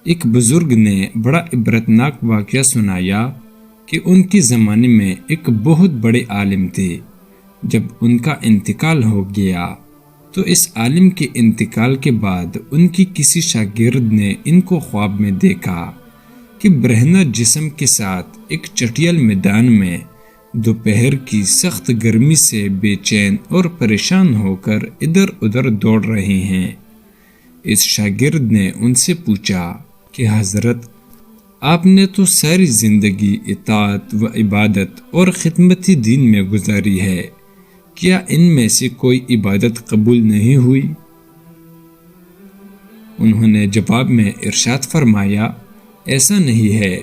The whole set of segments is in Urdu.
ایک بزرگ نے بڑا عبرتناک واقعہ سنایا کہ ان کے زمانے میں ایک بہت بڑے عالم تھے۔ جب ان کا انتقال ہو گیا تو اس عالم کے انتقال کے بعد ان کی کسی شاگرد نے ان کو خواب میں دیکھا کہ برہنہ جسم کے ساتھ ایک چٹیل میدان میں دوپہر کی سخت گرمی سے بے چین اور پریشان ہو کر ادھر ادھر دوڑ رہے ہیں۔ اس شاگرد نے ان سے پوچھا کہ حضرت، آپ نے تو ساری زندگی اطاعت و عبادت اور خدمت دین میں گزاری ہے، کیا ان میں سے کوئی عبادت قبول نہیں ہوئی؟ انہوں نے جواب میں ارشاد فرمایا، ایسا نہیں ہے،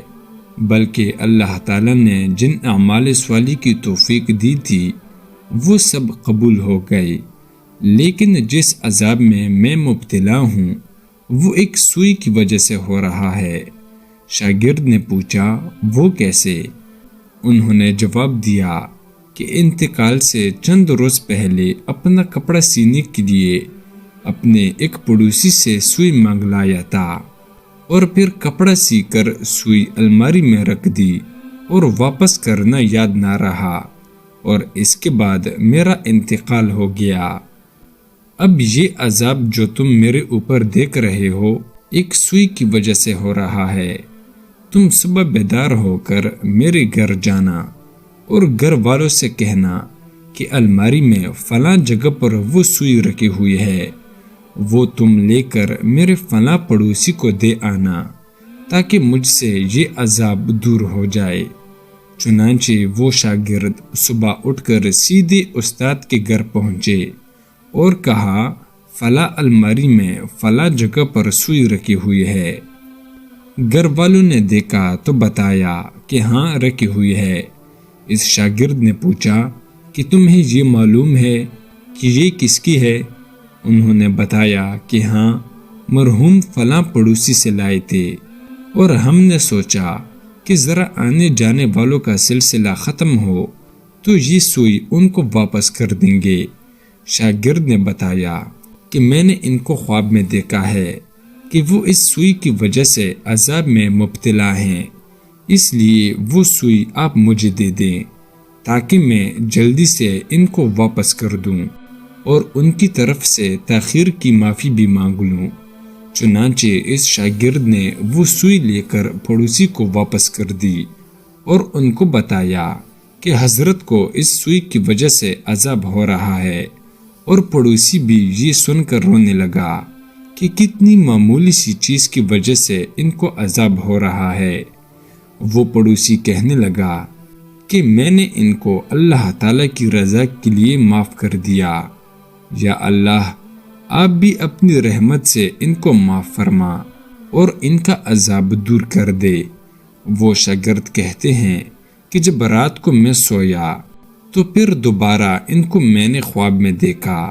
بلکہ اللہ تعالیٰ نے جن اعمال صالح کی توفیق دی تھی وہ سب قبول ہو گئے، لیکن جس عذاب میں میں مبتلا ہوں وہ ایک سوئی کی وجہ سے ہو رہا ہے۔ شاگرد نے پوچھا، وہ کیسے؟ انہوں نے جواب دیا کہ انتقال سے چند روز پہلے اپنا کپڑا سینے کے لیے اپنے ایک پڑوسی سے سوئی مانگ لایا تھا اور پھر کپڑا سی کر سوئی الماری میں رکھ دی اور واپس کرنا یاد نہ رہا، اور اس کے بعد میرا انتقال ہو گیا۔ اب یہ عذاب جو تم میرے اوپر دیکھ رہے ہو ایک سوئی کی وجہ سے ہو رہا ہے۔ تم صبح بیدار ہو کر میرے گھر جانا اور گھر والوں سے کہنا کہ الماری میں فلاں جگہ پر وہ سوئی رکھی ہوئی ہے، وہ تم لے کر میرے فلاں پڑوسی کو دے آنا تاکہ مجھ سے یہ عذاب دور ہو جائے۔ چنانچہ وہ شاگرد صبح اٹھ کر سیدھے استاد کے گھر پہنچے اور کہا، فلاں الماری میں فلاں جگہ پر سوئی رکھی ہوئی ہے۔ گھر والوں نے دیکھا تو بتایا کہ ہاں رکھی ہوئی ہے۔ اس شاگرد نے پوچھا کہ تمہیں یہ معلوم ہے کہ یہ کس کی ہے؟ انہوں نے بتایا کہ ہاں، مرحوم فلاں پڑوسی سے لائے تھے، اور ہم نے سوچا کہ ذرا آنے جانے والوں کا سلسلہ ختم ہو تو یہ سوئی ان کو واپس کر دیں گے۔ شاگرد نے بتایا کہ میں نے ان کو خواب میں دیکھا ہے کہ وہ اس سوئی کی وجہ سے عذاب میں مبتلا ہیں، اس لیے وہ سوئی آپ مجھے دے دیں تاکہ میں جلدی سے ان کو واپس کر دوں اور ان کی طرف سے تاخیر کی معافی بھی مانگ لوں۔ چنانچہ اس شاگرد نے وہ سوئی لے کر پڑوسی کو واپس کر دی اور ان کو بتایا کہ حضرت کو اس سوئی کی وجہ سے عذاب ہو رہا ہے، اور پڑوسی بھی یہ سن کر رونے لگا کہ کتنی معمولی سی چیز کی وجہ سے ان کو عذاب ہو رہا ہے۔ وہ پڑوسی کہنے لگا کہ میں نے ان کو اللہ تعالیٰ کی رضا کے لیے معاف کر دیا، یا اللہ آپ بھی اپنی رحمت سے ان کو معاف فرما اور ان کا عذاب دور کر دے۔ وہ شاگرد کہتے ہیں کہ جب رات کو میں سویا تو پھر دوبارہ ان کو میں نے خواب میں دیکھا،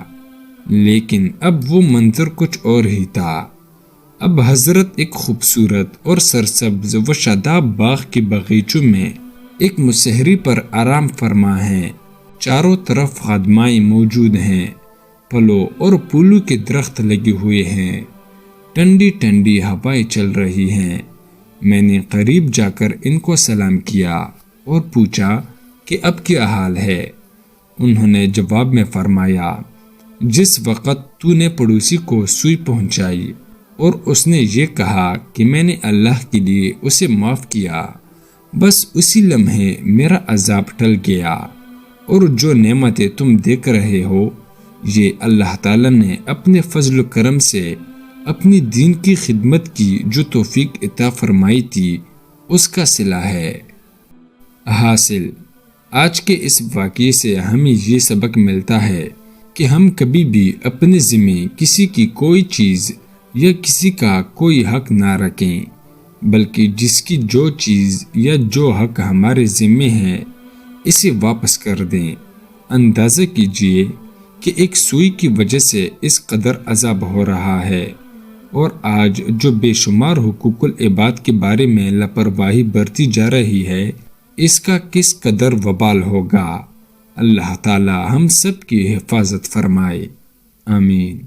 لیکن اب وہ منظر کچھ اور ہی تھا۔ اب حضرت ایک خوبصورت اور سرسبز و شاداب باغ کے باغیچوں میں ایک مسہری پر آرام فرما ہیں، چاروں طرف خادمائیں موجود ہیں، پھلوں اور پھولوں کے درخت لگے ہوئے ہیں، ٹھنڈی ٹھنڈی ہوائیں چل رہی ہیں۔ میں نے قریب جا کر ان کو سلام کیا اور پوچھا کہ اب کیا حال ہے؟ انہوں نے جواب میں فرمایا، جس وقت تو نے پڑوسی کو سوئی پہنچائی اور اس نے یہ کہا کہ میں نے اللہ کے لیے اسے معاف کیا، بس اسی لمحے میرا عذاب ٹل گیا، اور جو نعمتیں تم دیکھ رہے ہو یہ اللہ تعالیٰ نے اپنے فضل و کرم سے اپنی دین کی خدمت کی جو توفیق عطا فرمائی تھی اس کا صلہ ہے۔ حاصل، آج کے اس واقعے سے ہمیں یہ سبق ملتا ہے کہ ہم کبھی بھی اپنے ذمے کسی کی کوئی چیز یا کسی کا کوئی حق نہ رکھیں، بلکہ جس کی جو چیز یا جو حق ہمارے ذمے ہے اسے واپس کر دیں۔ اندازہ کیجئے کہ ایک سوئی کی وجہ سے اس قدر عذاب ہو رہا ہے، اور آج جو بے شمار حقوق العباد کے بارے میں لاپرواہی برتی جا رہی ہے اس کا کس قدر وبال ہوگا۔ اللہ تعالی ہم سب کی حفاظت فرمائے، آمین۔